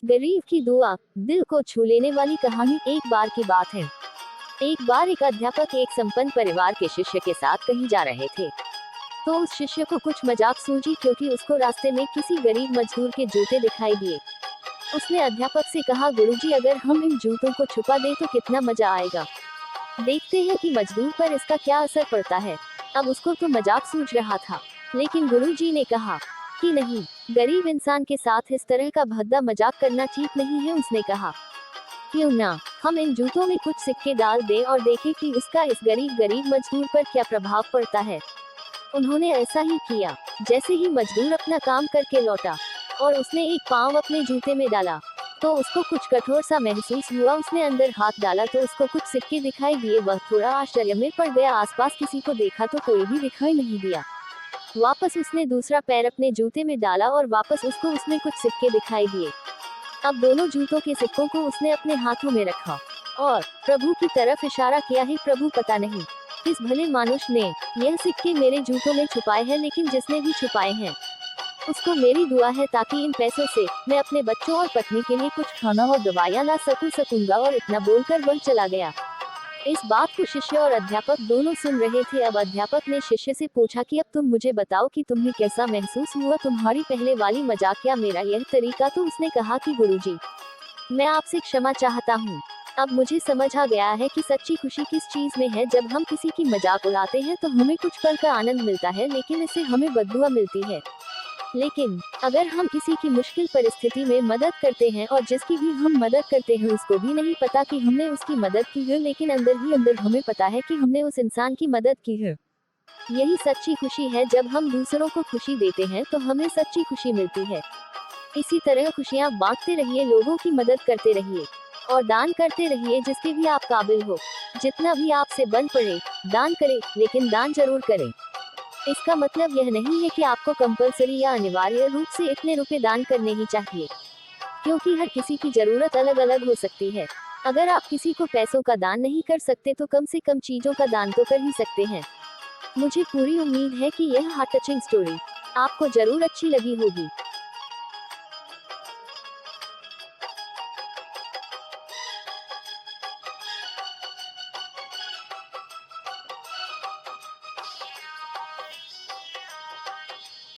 गरीब की दुआ, दिल को छू लेने वाली कहानी। एक बार की बात है। एक बार एक अध्यापक एक संपन्न परिवार के शिष्य के साथ कहीं जा रहे थे। तो उस शिष्य को कुछ मजाक सूझी क्योंकि उसको रास्ते में किसी गरीब मजदूर के जूते दिखाई दिए। उसने अध्यापक से कहा, गुरुजी, अगर हम इन जूतों को छुपा दें तो कितना मजा आएगा। देखते हैं कि मजदूर पर इसका क्या असर पड़ता है। अब उसको तो मजाक सूझ रहा था, लेकिन गुरुजी ने कहा कि नहीं, गरीब इंसान के साथ इस तरह का भद्दा मजाक करना ठीक नहीं है। उसने कहा, क्यों ना हम इन जूतों में कुछ सिक्के डाल दें और देखें कि इसका इस गरीब मजदूर पर क्या प्रभाव पड़ता है। उन्होंने ऐसा ही किया। जैसे ही मजदूर अपना काम करके लौटा और उसने एक पाँव अपने जूते में डाला तो उसको कुछ कठोर सा महसूस हुआ। उसने अंदर हाथ डाला तो उसको कुछ सिक्के दिखाई दिए। वह थोड़ा आश्चर्य में पड़ गया। आसपास किसी को देखा तो कोई भी दिखाई नहीं दिया। वापस उसने दूसरा पैर अपने जूते में डाला और वापस उसको उसमें कुछ सिक्के दिखाई दिए। अब दोनों जूतों के सिक्कों को उसने अपने हाथों में रखा और प्रभु की तरफ इशारा किया। ही प्रभु, पता नहीं किस भले मानुष ने यह सिक्के मेरे जूतों में छुपाए हैं, लेकिन जिसने भी छुपाए हैं उसको मेरी दुआ है ताकि इन पैसों से मैं अपने बच्चों और पत्नी के लिए कुछ खाना और दवाइयाँ ला सकूंगा। और इतना बोलकर वह चला गया। इस बात को शिष्य और अध्यापक दोनों सुन रहे थे। अब अध्यापक ने शिष्य से पूछा कि अब तुम मुझे बताओ कि तुम्हें कैसा महसूस हुआ, तुम्हारी पहले वाली मजाक या मेरा यह तरीका। तो उसने कहा कि गुरुजी, मैं आपसे क्षमा चाहता हूँ। अब मुझे समझ आ गया है कि सच्ची खुशी किस चीज में है। जब हम किसी की मजाक उड़ाते हैं तो हमें कुछ पल का आनंद मिलता है, लेकिन इससे हमें बददुआ मिलती है। लेकिन अगर हम किसी की मुश्किल परिस्थिति में मदद करते हैं और जिसकी भी हम मदद करते हैं उसको भी नहीं पता कि हमने उसकी मदद की है, लेकिन अंदर ही अंदर हमें पता है कि हमने उस इंसान की मदद की है, यही सच्ची खुशी है। जब हम दूसरों को खुशी देते हैं तो हमें सच्ची खुशी मिलती है। इसी तरह खुशियाँ बांटते रहिए, लोगों की मदद करते रहिए और दान करते रहिए जिसके भी आप काबिल हो। जितना भी आपसे बन पड़े दान करें, लेकिन दान जरूर करें। इसका मतलब यह नहीं है कि आपको कंपलसरी या अनिवार्य रूप से इतने रुपए दान करने ही चाहिए, क्योंकि हर किसी की जरूरत अलग अलग हो सकती है। अगर आप किसी को पैसों का दान नहीं कर सकते तो कम से कम चीजों का दान तो कर ही सकते हैं। मुझे पूरी उम्मीद है कि यह हार्ट टचिंग स्टोरी आपको जरूर अच्छी लगी होगी।